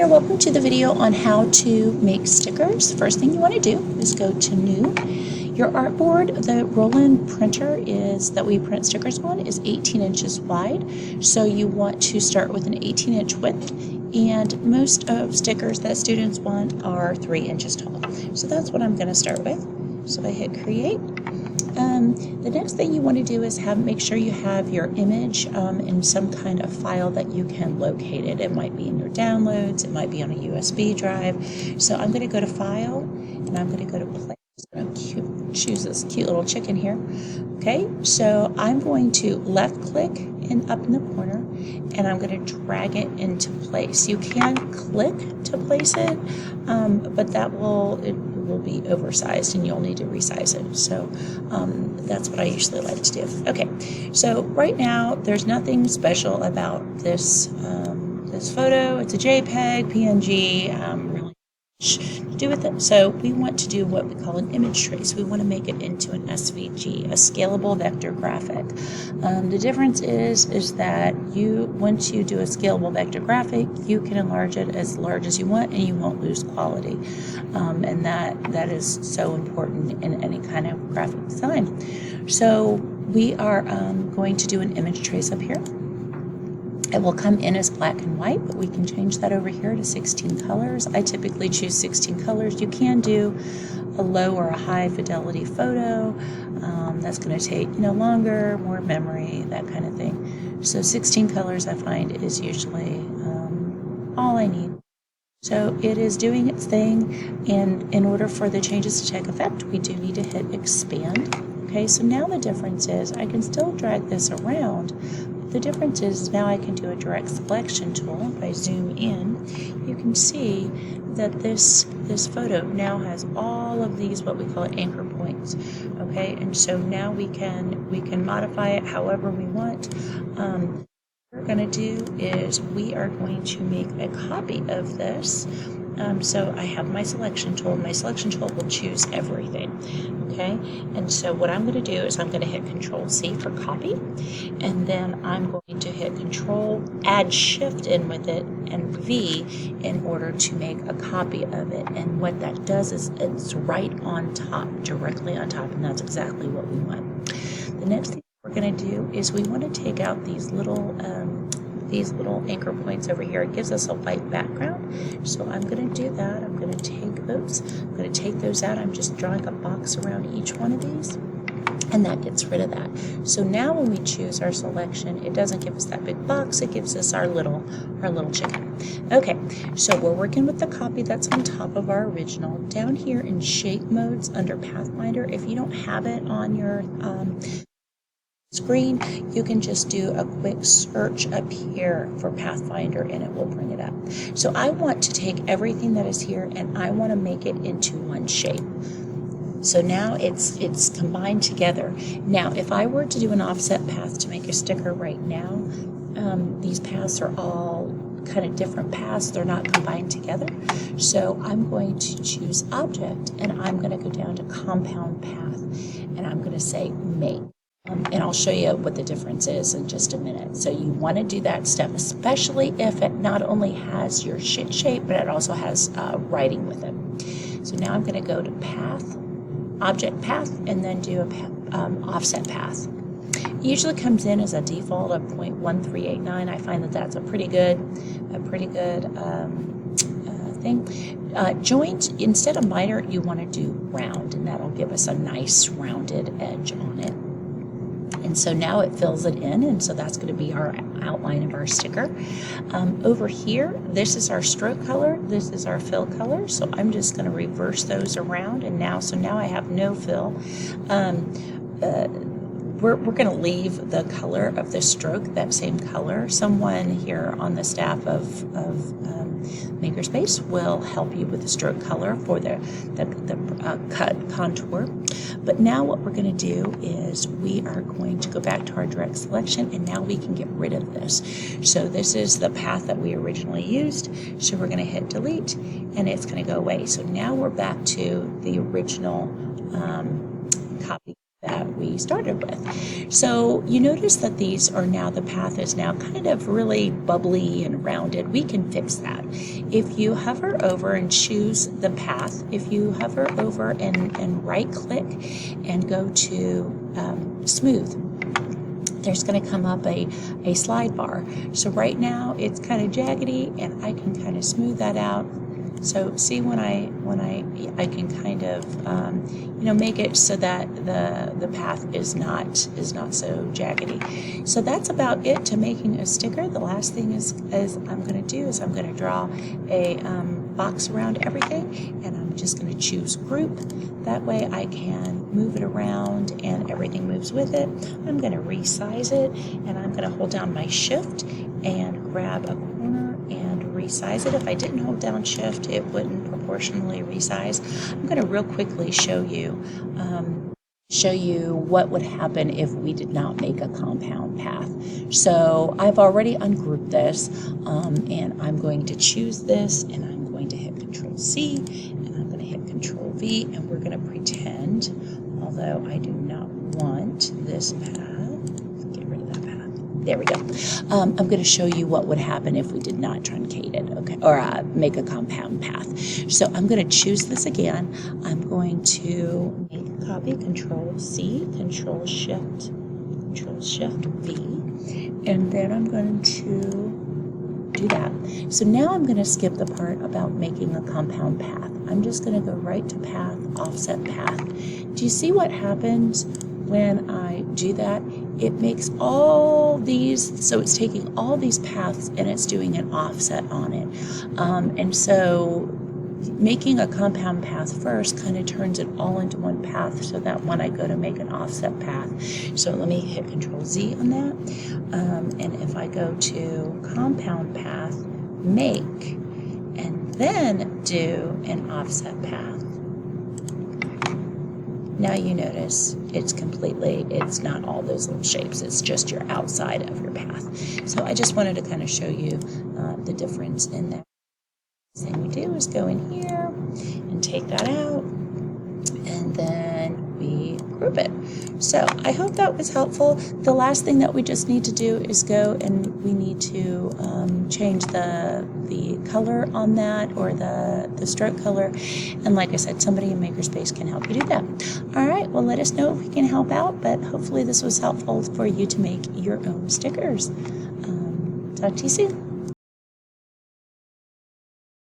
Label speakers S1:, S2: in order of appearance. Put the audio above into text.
S1: Welcome to the video on how to make stickers. First thing you want to do is go to New. Your artboard, the roll-in printer that we print stickers on is 18 inches wide. So you want to start with an 18-inch width, and most of stickers that students want are 3 inches tall. So that's what I'm going to start with. So I hit create. The next thing you want to do is make sure you have your image in some kind of file that you can locate it. It might be in your downloads, it might be on a USB drive. So I'm going to go to File, and I'm going to go to Place. I'm going to choose this cute little chicken here. Okay, so I'm going to left click up in the corner, and I'm going to drag it into place. You can click to place it, but it will be oversized and you'll need to resize it. So that's what I usually like to do. Okay, so right now there's nothing special about this this photo. It's a JPEG, PNG, really to do with it. So we want to do what we call an image trace. We want to make it into an SVG, a scalable vector graphic. The difference is that once you do a scalable vector graphic, you can enlarge it as large as you want and you won't lose quality. And that is so important in any kind of graphic design. So we are going to do an image trace up here. It will come in as black and white, but we can change that over here to 16 colors. I typically choose 16 colors. You can do a low or a high fidelity photo. That's going to take longer, more memory, that kind of thing. So 16 colors I find is usually all I need. So it is doing its thing, and in order for the changes to take effect, we do need to hit expand. Okay, so now the difference is I can still drag this around. The difference is now I can do a direct selection tool. If I zoom in, you can see that this photo now has all of these, what we call anchor points. Okay, and so now we can modify it however we want. What we're going to do is we are going to make a copy of this. So I have my selection tool. My selection tool will choose everything. Okay, and so what I'm going to do is I'm going to hit Control C for copy, and then I'm going to hit Control, add Shift in with it, and V in order to make a copy of it. And what that does is it's right on top, directly on top, and that's exactly what we want. The next thing we're going to do is we want to take out these little anchor points over here. It gives us a white background. So I'm going to do that. I'm going to take those out. I'm just drawing a box around each one of these, and that gets rid of that. So now when we choose our selection, it doesn't give us that big box. It gives us our little chicken. Okay, so we're working with the copy that's on top of our original. Down here in shape modes under Pathfinder, if you don't have it on your screen, you can just do a quick search up here for Pathfinder and it will bring it up. So I want to take everything that is here and I want to make it into one shape. So now it's combined together. Now if I were to do an offset path to make a sticker right now, these paths are all kind of different paths. They're not combined together. So I'm going to choose Object, and I'm going to go down to Compound Path, and I'm going to say Make. And I'll show you what the difference is in just a minute. So you want to do that step, especially if it not only has your shape, but it also has writing with it. So now I'm going to go to Path, Object Path, and then do a offset path. It usually comes in as a default of 0.1389. I find that that's a pretty good thing. Joint, instead of miter, you want to do round, and that'll give us a nice rounded edge on it. And so now it fills it in, and so that's going to be our outline of our sticker. Over here, this is our stroke color, this is our fill color, so I'm just going to reverse those around, and now I have no fill. We're going to leave the color of the stroke that same color. Someone here on the staff of Makerspace will help you with the stroke color for the cut contour. But now what we're going to do is we are going to go back to our direct selection, and now we can get rid of this. So this is the path that we originally used. So we're going to hit delete, and it's going to go away. So now we're back to the original copy that we started with. So you notice that these are now, the path is now kind of really bubbly and rounded. We can fix that. If you hover over and choose the path, if you hover over and right click and go to smooth, there's going to come up a slide bar. So right now it's kind of jaggedy, and I can kind of smooth that out. So see, when I can kind of make it so that the path is not so jaggedy. So that's about it to making a sticker. The last thing is I'm going to do is I'm going to draw a box around everything, and I'm just going to choose group. That way I can move it around and everything moves with it. I'm going to resize it, and I'm going to hold down my shift and grab a corner and resize it. If I didn't hold down shift, it wouldn't proportionally resize. I'm going to real quickly show you what would happen if we did not make a compound path. So I've already ungrouped this, and I'm going to choose this, and I'm going to hit Control C, and I'm going to hit Control V, and we're going to pretend, although I do not want this path. There we go. I'm going to show you what would happen if we did not truncate it, okay, or make a compound path. So I'm going to choose this again. I'm going to make a copy, Control C, Control Shift V, and then I'm going to do that. So now I'm going to skip the part about making a compound path. I'm just going to go right to path, offset path. Do you see what happens when I do that? It makes all these, so it's taking all these paths and it's doing an offset on it. And so making a compound path first kind of turns it all into one path, so that when I go to make an offset path, so let me hit Control Z on that. And if I go to compound path, make, and then do an offset path, now you notice it's not all those little shapes, it's just your outside of your path. So I just wanted to kind of show you the difference in that. The thing we do is go in here and take that out, and then we group it. So I hope that was helpful. The last thing that we just need to do is go and we need to change the color on that, or the stroke color. And like I said, somebody in Makerspace can help you do that. All right, well, let us know if we can help out, but hopefully this was helpful for you to make your own stickers. Talk to you soon.